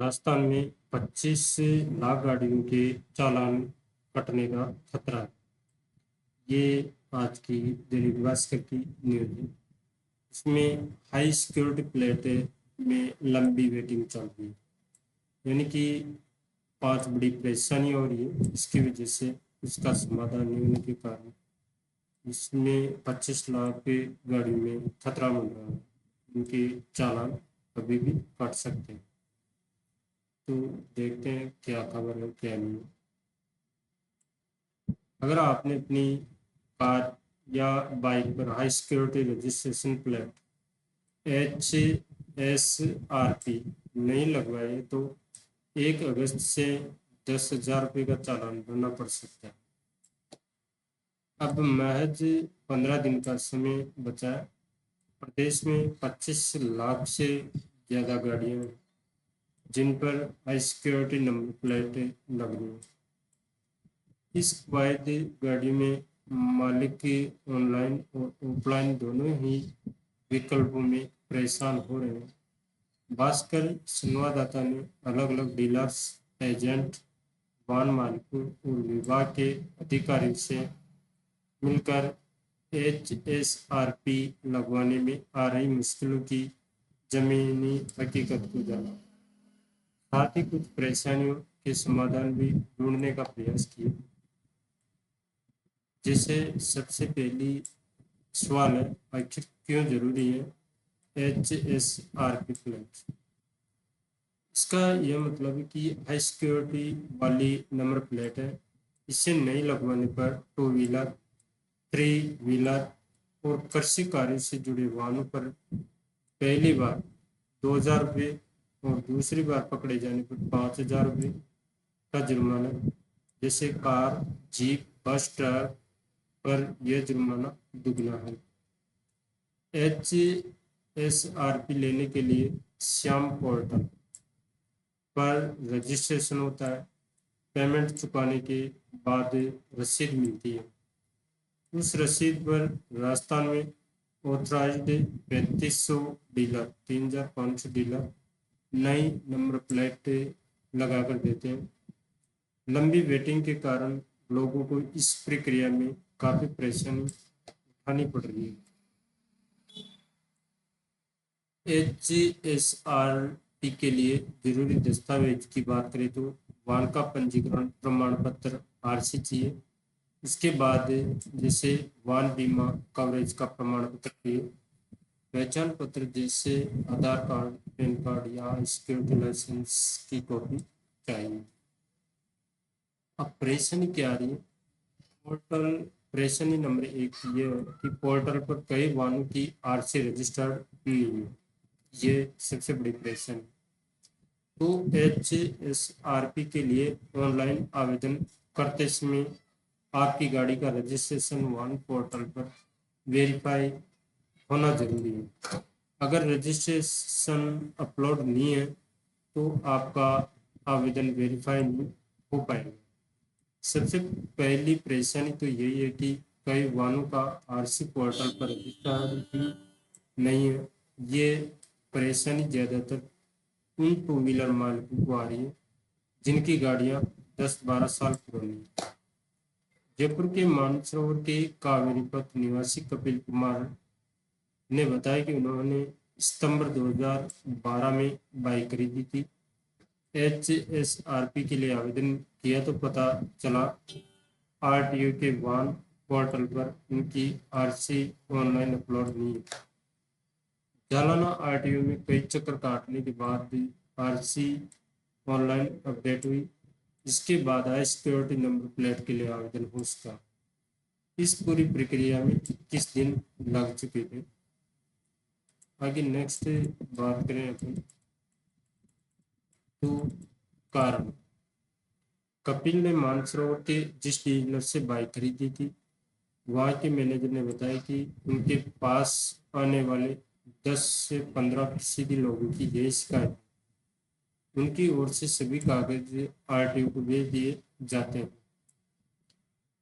राजस्थान में 25 लाख गाड़ियों के चालान कटने का खतरा है। ये आज की दैनिक भास्कर की न्यूज है। इसमें हाई सिक्योरिटी प्लेट में लंबी वेटिंग चल रही है, यानी कि 5 बड़ी परेशानी हो रही है। इसकी वजह से इसका समाधान नहीं होने के कारण इसमें 25 लाख की गाड़ी में खतरा बन रहा है। उनके चालान कभी भी कट सकते हैं। तो देखते हैं क्या खबर है क्या नहीं है। अगर आपने अपनी कार या बाइक पर high security registration plate HSRP नहीं लगवाए तो 1 अगस्त से 10,000 रुपये का चालान भरना पड़ सकता है। अब महज 15 दिन का समय बचा है। प्रदेश में 25 लाख से ज़्यादा गाड़ियां हैं जिन पर हाई सिक्योरिटी नंबर प्लेट लग रही है। इस कवायद गाड़ी में मालिक की ऑनलाइन और ऑफलाइन दोनों ही विकल्पों में परेशान हो रहे हैं। भास्कर संवाददाता ने अलग अलग डीलर्स, एजेंट, वाहन मालिकों और विभाग के अधिकारियों से मिलकर HSRP लगवाने में आ रही मुश्किलों की जमीनी हकीकत को जाना, साथ ही कुछ परेशानियों के समाधान भी ढूंढने का प्रयास किया। जैसे सबसे पहली सवाल है, आखिर क्यों जरूरी है HSRP प्लेट? इसका यह मतलब है कि हाई सिक्योरिटी वाली नंबर प्लेट है। इसे नहीं लगवाने पर टू व्हीलर, थ्री व्हीलर और कृषि कार्य से जुड़े वाहनों पर पहली बार 2,000 रुपये और दूसरी बार पकड़े जाने पर 5,000 रुपये का जुर्माना, जैसे कार, जीप, बस, ट्रक पर यह जुर्माना दुगना है। HSRP लेने के लिए श्याम पोर्टल पर रजिस्ट्रेशन होता है। पेमेंट चुकाने के बाद रसीद मिलती है। उस रसीद पर राजस्थान में ऑथराइज्ड 3500 डीलर, 3,500 डीलर नई नंबर प्लेट लगा कर देते हैं। लंबी वेटिंग के कारण लोगों को इस प्रक्रिया में काफी परेशानी उठानी पड़ रही है। HSRP के लिए जरूरी दस्तावेज की बात करें तो वाहन का पंजीकरण प्रमाण पत्र RC चाहिए। इसके बाद जैसे वाहन बीमा कवरेज का प्रमाण पत्र चाहिए, पहचान पत्र जैसे आधार कार्ड, पैन कार्ड या सिक्योरिटी लाइसेंस की कॉपी चाहिए। अब परेशानी क्या आ रही है? पोर्टल परेशानी नंबर 1 ये है कि पोर्टल पर कई वाहनों की RC रजिस्टर्ड नहीं है। ये सबसे बड़ी परेशानी। तो HSRP के लिए ऑनलाइन आवेदन करते समय आपकी गाड़ी का रजिस्ट्रेशन वाहन पोर्टल पर वेरीफाई होना जरूरी है। अगर रजिस्ट्रेशन अपलोड नहीं है तो आपका आवेदन वेरीफाई नहीं हो पाएगा। सबसे पहली परेशानी तो यही है कि कई वाहनों का RC पोर्टल पर रजिस्टर्ड ही नहीं है। ये परेशानी ज़्यादातर उन टू व्हीलर मालिकों को आ रही है जिनकी गाड़ियां 10-12 साल पुरानी है। जयपुर के मानसरोवर के कावेरी पथ निवासी कपिल कुमार ने बताया कि उन्होंने सितंबर 2012 में बाइक खरीदी थी। HSRP के लिए आवेदन किया तो पता चला RTO के वाहन पोर्टल पर उनकी RC ऑनलाइन अपलोड नहीं है। जालाना RTO में कई चक्कर काटने के बाद भी RC ऑनलाइन अपडेट हुई। इसके बाद हाई सिक्योरिटी नंबर प्लेट के लिए आवेदन हो सका। इस पूरी प्रक्रिया में 21 दिन लग चुके थे। आगे नेक्स्ट बात करें अपन तो कारण, कपिल ने मानसरोवर के जिस डीलर से बाइक खरीदी थी वहाँ के मैनेजर ने बताया कि उनके पास आने वाले 10 से 15% लोगों की यही शिकायत, उनकी ओर से सभी कागज RTO को भेज दिए जाते हैं।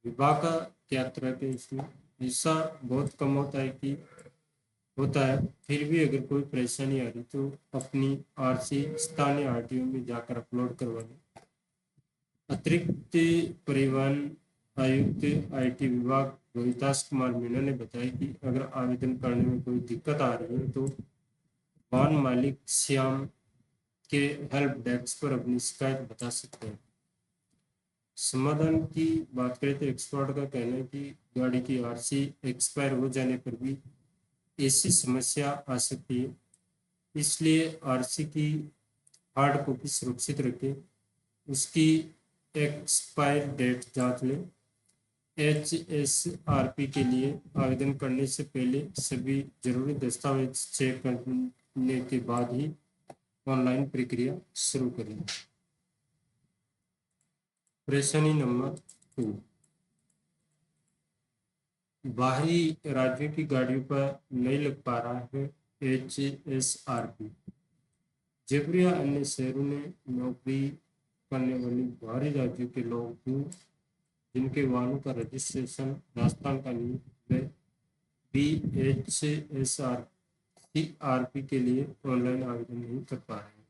विभाग का क्या तरह के इसमें हिस्सा बहुत कम होता है कि होता है, फिर भी अगर कोई परेशानी आ रही तो अपनी आरसी स्थानीय आरटीओ में जाकर अपलोड करवा लें। अतिरिक्त परिवहन आयुक्त आईटी विभाग रोहितास कुमार मीणा ने बताया कि अगर आवेदन करने में कोई दिक्कत आ रही है तो वाहन मालिक श्याम के हेल्प डेस्क पर अपनी शिकायत बता सकते हैं। समाधान की बात करें तो एक्सपर्ट का कहना है कि गाड़ी की आरसी एक्सपायर हो जाने पर भी ऐसी समस्या आ सकती है, इसलिए आरसी की हार्ड कॉपी सुरक्षित रखें, उसकी एक्सपायर डेट जांच लें। एचएसआरपी के लिए आवेदन करने से पहले सभी जरूरी दस्तावेज चेक करने के बाद ही ऑनलाइन प्रक्रिया शुरू करें। परेशानी नंबर 2, बाहरी राज्यों की गाड़ियों पर नहीं लग पा रहा है एचएसआरपी। जयपुर या अन्य शहरों में नौकरी करने वाले बाहरी राज्यों के लोग जिनके वाहनों का रजिस्ट्रेशन राजस्थान का नहीं वे BHSRP के लिए ऑनलाइन आवेदन नहीं कर पा रहे हैं।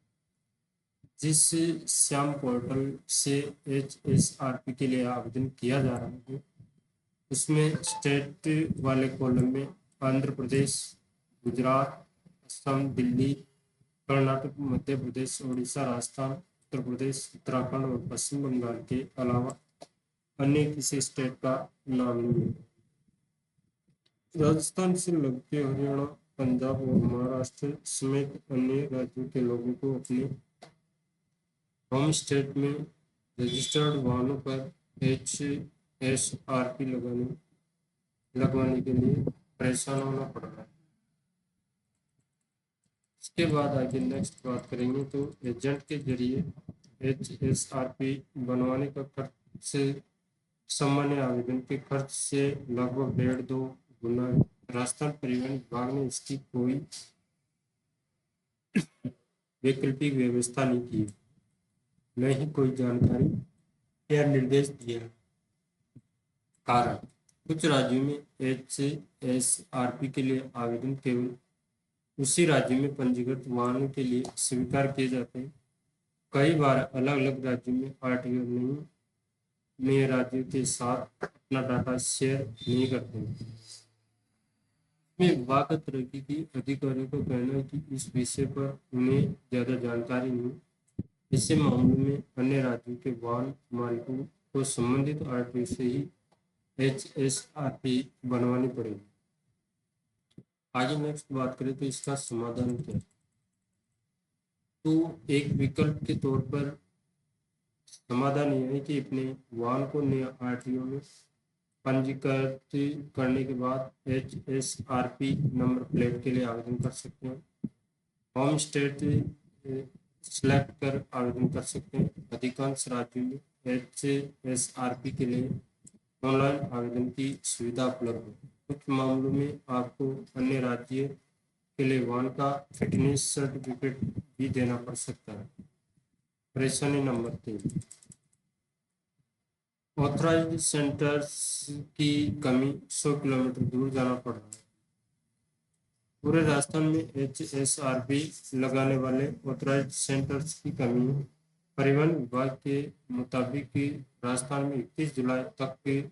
जिस श्याम पोर्टल से HSRP के लिए आवेदन किया जा रहा है उसमें स्टेट वाले कॉलम में आंध्र प्रदेश, गुजरात, असम, दिल्ली, कर्नाटक, मध्य प्रदेश, उड़ीसा, राजस्थान, उत्तर प्रदेश, उत्तराखंड और पश्चिम बंगाल के अलावा अन्य किसी स्टेट का नाम नहीं है। राजस्थान से लगते हरियाणा, पंजाब और महाराष्ट्र समेत अन्य राज्यों के लोगों को अपने होम स्टेट में रजिस्टर्ड वाहनों पर HSRP लगवाने के लिए परेशान होना पड़ रहा है। इसके बाद आगे नेक्स्ट बात करेंगे तो एजेंट के जरिए HSRP बनवाने का खर्च सामान्य आवेदन के खर्च से लगभग 1.5-2 गुना है। राजस्थान परिवहन विभाग ने इसकी कोई वैकल्पिक व्यवस्था नहीं की, न ही कोई जानकारी या निर्देश दिया। कारण, कुछ राज्यों में HSRP के लिए आवेदन केवल उसी राज्य में पंजीकृत वाहनों के लिए स्वीकार किए जाते हैं। कई बार अलग अलग राज्यों में आरटीओ नए राज्यों के साथ अपना डाटा शेयर नहीं करते हैं। विभाग तरक्की की अधिकारियों का कहना है कि इस विषय पर उन्हें ज्यादा जानकारी नहीं। ऐसे मामलों में अन्य राज्यों के वाहन मालिकों को संबंधित आरटीओ से ही HSRP बनवानी पड़ेगी। आगे नेक्स्ट बात करें तो इसका समाधान क्या है। तो एक विकल्प के तौर पर समाधान यह है कि अपने वाहन को नए आरटीओ में पंजीकृत करने के बाद HSRP नंबर प्लेट के लिए आवेदन कर सकते हैं। होम स्टेट सिलेक्ट कर आवेदन कर सकते हैं। अधिकांश राज्यों में HSRP के लिए ऑनलाइन आवेदन की सुविधा उपलब्ध है। कुछ मामलों में आपको अन्य राज्य के लिए वाहन का फिटनेस सर्टिफिकेट भी देना पड़ सकता है। परेशानी नंबर 3, ऑथराइज्ड सेंटर्स की कमी, 100 किलोमीटर दूर जाना पड़ रहा है। पूरे राजस्थान में HSRP लगाने वाले ऑथराइज्ड सेंटर्स की कमी है। परिवहन विभाग के मुताबिक राजस्थान में 31 जुलाई तक के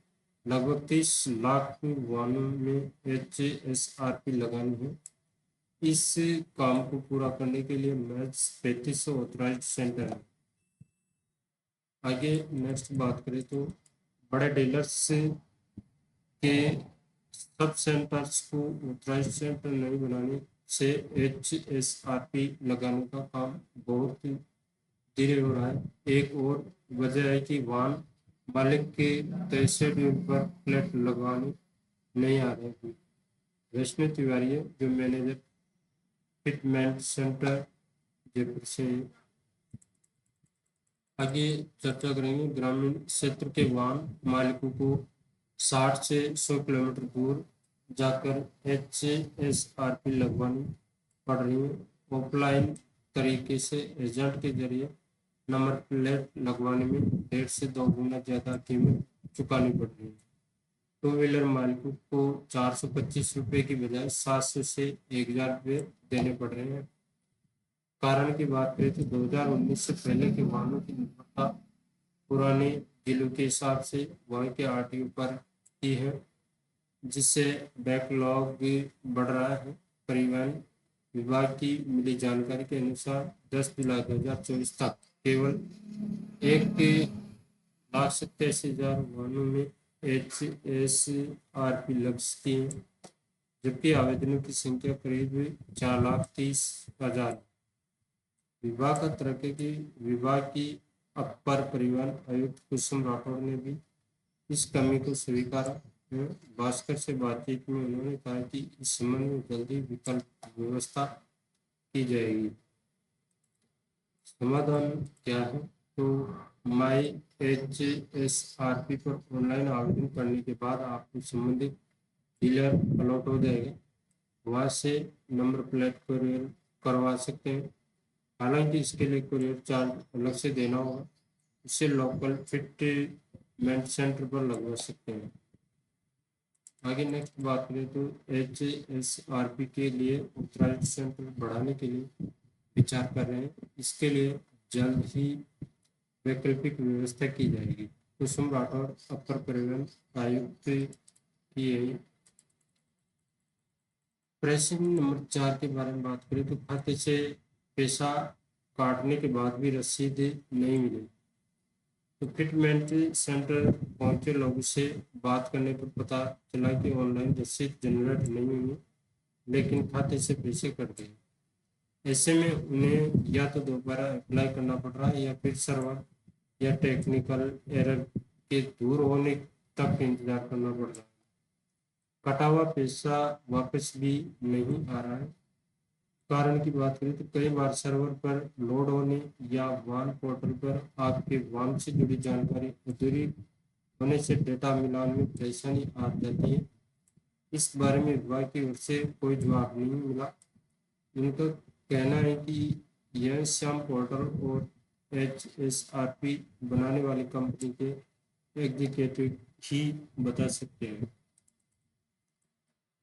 लगभग 30 लाख वाहनों में HSRP लगानी है। इस काम को पूरा करने के लिए महज 3500 ऑथराइज्ड सेंटर है। आगे नेक्स्ट बात करें तो बड़े डीलर्स के सब सेंटर्स को ऑथराइज्ड सेंटर नहीं बनाने से HSRP लगाने का काम बहुत धीरे हो रहा है। एक और वजह है कि वाहन मालिक के तय शेड्यूल पर प्लेट लगवाने नहीं आ रहे हैं। वैष्णव तिवारी है जो मैनेजर फिटमेंट सेंटर जयपुर से। आगे चर्चा करेंगे ग्रामीण क्षेत्र के वाहन मालिकों को 60 से 100 किलोमीटर दूर जाकर HSRP लगवानी पड़ रही है। ऑफलाइन तरीके से एजेंट के जरिए नंबर प्लेट लगवाने में 1.5 से 2 गुना ज़्यादा कीमत चुकानी पड़ रही है। टू व्हीलर मालिकों को 425 रुपये की बजाय 700 से 1000 रुपये देने पड़ रहे हैं। कारण की बात करें तो 2019 से पहले के वाहनों की निर्भरता पुराने जिलों के हिसाब से वहाँ के आरटीओ पर की है, जिससे बैकलॉग भी बढ़ रहा है। परिवहन विभाग की मिली जानकारी के अनुसार 10 जुलाई 2024 तक केवल 1,87,000 वाहनों में HSRP लग चुकी है, जबकि आवेदनों की संख्या करीब 4,30,000। विभाग का तरक्की की विभाग की अपर परिवहन आयुक्त कुसुम राठौड़ ने भी इस कमी को स्वीकारा है। भास्कर से बातचीत में उन्होंने कहा कि इस संबंध में जल्दी विकल्प व्यवस्था की जाएगी। समाधान क्या है? तो माई HSRP पर ऑनलाइन आवेदन करने के बाद आपको संबंधित डीलर अलॉट हो जाएगा, वहाँ से नंबर प्लेट कुरियर करवा सकते हैं। हालांकि इसके लिए कुरियर चार्ज अलग से देना होगा। इसे लोकल फिटमेंट सेंटर पर लगवा सकते हैं। आगे नेक्स्ट बात करें तो HSRP के लिए ऑथराइज्ड सेंटर बढ़ाने के लिए विचार कर रहे हैं। इसके लिए जल्द ही वैकल्पिक व्यवस्था की जाएगी। कुसुम राठौड़ अपर परिवहन आयुक्त की है। प्रश्न नंबर 4 के बारे में बात करें तो खाते से पैसा काटने के बाद भी रसीद नहीं मिली तो फिटमेंट सेंटर पहुंचे लोगों से बात करने पर पता चला कि ऑनलाइन रसीद जनरेट नहीं हुई, लेकिन खाते से पैसे कट गए। ऐसे में उन्हें या तो दोबारा अप्लाई करना पड़ रहा है या फिर सर्वर या टेक्निकल एरर के दूर होने तक इंतजार करना पड़ रहा है। कटा हुआ पैसा वापस भी नहीं आ रहा है। कारण की बात करें तो कई बार सर्वर पर लोड होने या वाहन पोर्टल पर आपके वाहन से जुड़ी जानकारी अधूरी होने से डेटा मिलान में परेशानी आ जाती है। इस बारे में विभाग की ओर से कोई जवाब नहीं मिला। इनका कहना है कि यह श्याम पोर्टल और HSRP बनाने वाली कंपनी के एग्जीक्यूटिव ही बता सकते हैं।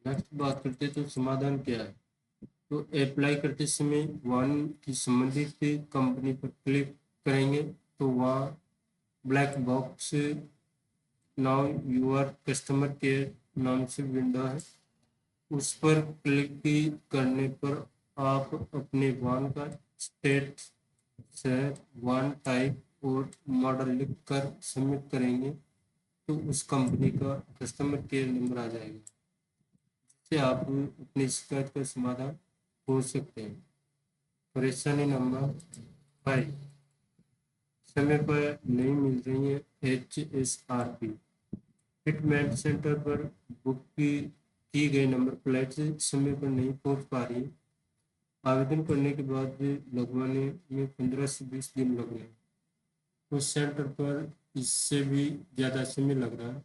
नेक्स्ट बात करते हैं तो समाधान क्या है? तो अप्लाई करते समय वाहन की संबंधित कंपनी पर क्लिक करेंगे तो वहाँ black box now your customer care नाम से विंडो है। उस पर क्लिक करने पर आप अपने वाहन का स्टेट, शहर, वाहन टाइप और मॉडल लिख कर सबमिट करेंगे तो उस कंपनी का कस्टमर केयर नंबर आ जाएगा, जिससे आप अपनी शिकायत का समाधान हो सकते हैं। परेशानी नंबर 5, समय पर नहीं मिल रही है HSRP। फिटमेंट सेंटर पर बुक की गई नंबर प्लेट समय पर नहीं पहुंच पा रही है। आवेदन करने के बाद लगवाने में 15 से 20 दिन लग रहे हैं। उस सेंटर पर इससे भी ज़्यादा समय लग रहा है।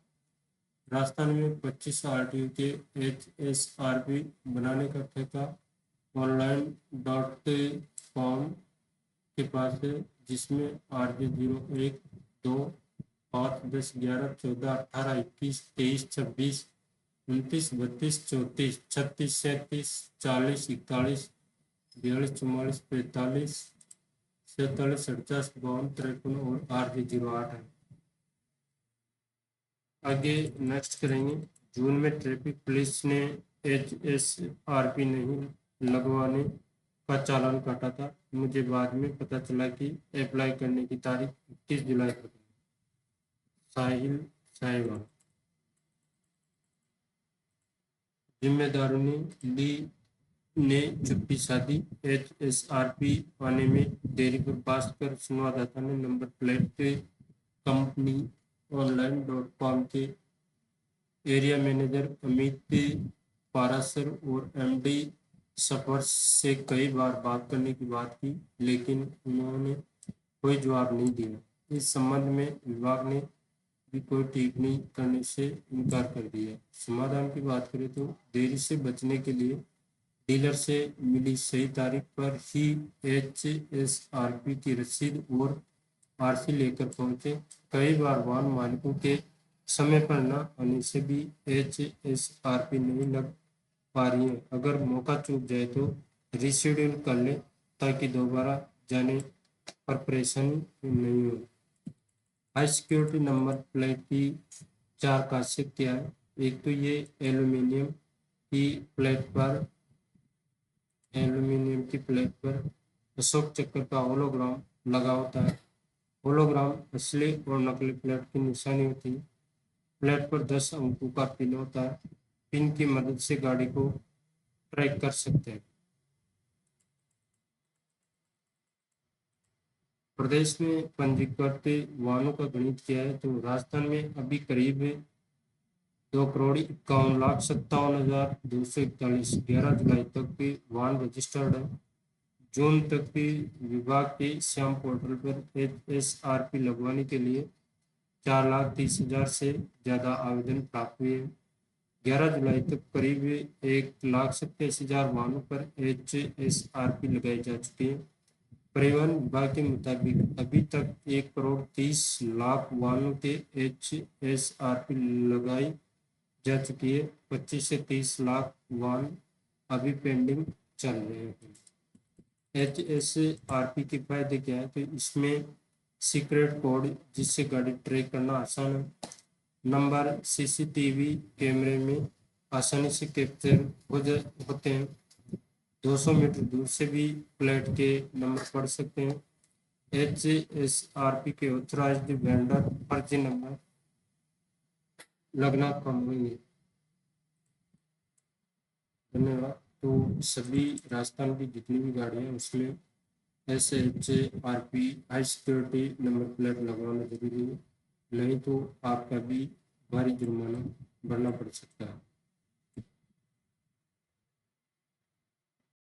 राजस्थान में 25 आरटीओ के HSRP बनाने का ठेका online.com के पास है, जिसमें RJ01, 2, 5, 10, 11, 14, 18, 21, 23, 26, 29, 32, 34, 36, 37, 40, 41, 42, 44, 45, 47, 48, 52, 53 और RJ08 है। आगे नेक्स्ट करेंगे। जून में ट्रैफिक पुलिस ने HSRP नहीं लगवाने का चालान काटा था। मुझे बाद में पता चला कि अप्लाई करने की तारीख 21 जुलाई तक है। साहिल साहिवाल। जिम्मेदारों ने ली ने चुप्पी साधी। HSRP आने में देरी पर भास्कर संवाददाता ने नंबर प्लेट कंपनी online.com के एरिया मैनेजर अमित पारासर और MD सफर से कई बार बात करने की बात की, लेकिन उन्होंने कोई जवाब नहीं दिया। इस संबंध में विभाग ने भी कोई टिप्पणी करने से इनकार कर दिया। समाधान की बात करें तो देरी से बचने के लिए डीलर से मिली सही तारीख पर ही HSRP की रसीद और RC लेकर पहुंचे। कई बार वाहन मालिकों के समय पर न आने से भी HSRP नहीं लग पा रही है। अगर मौका चूक जाए तो रिशेड्यूल कर ले ताकि दोबारा जाने पर परेशानी नहीं हो। हाई सिक्योरिटी नंबर प्लेट की चार खासियत क्या है? एक तो ये एल्यूमिनियम की प्लेट पर अशोक चक्र का होलोग्राम लगा होता है। होलोग्राम असली और नकली प्लेट की निशानी होती है। प्लेट पर 10 अंकों का पिन होता है। पिन की मदद से गाड़ी को ट्रैक कर सकते हैं। प्रदेश में पंजीकृत वाहनों का गणित क्या है? तो राजस्थान में अभी करीब 2,51,57,241 11 जुलाई तक के वाहन रजिस्टर्ड है। जून तक की विभाग के श्याम पोर्टल पर HSRP लगवाने के लिए 4,30,000 से ज्यादा आवेदन प्राप्त हुए। 11 जुलाई तक करीब 1,87,000 वाहनों पर HSRP लगाई जा चुकी है। परिवहन विभाग के मुताबिक अभी तक 1,30,00,000 वाहनों के HSRP लगाई जा चुकी है। 25 से 30 लाख वाहन अभी पेंडिंग चल रहे हैं। HSRP के फायदे क्या है? तो इसमें सीक्रेट कोड जिससे गाड़ी ट्रैक करना आसान है। नंबर CCTV कैमरे में आसानी से कैप्चर होते हैं। 200 मीटर दूर से भी प्लेट के नंबर पढ़ सकते हैं। HSRP के ऑथराइज्ड वेंडर फर्जी नंबर लगना कम होंगे। धन्यवाद। तो सभी राजस्थान की जितनी भी गाड़ियाँ हैं उसमें SHRP high security number plate लगवाना जरूरी है, नहीं तो आपका भी भारी जुर्माना भरना पड़ सकता है।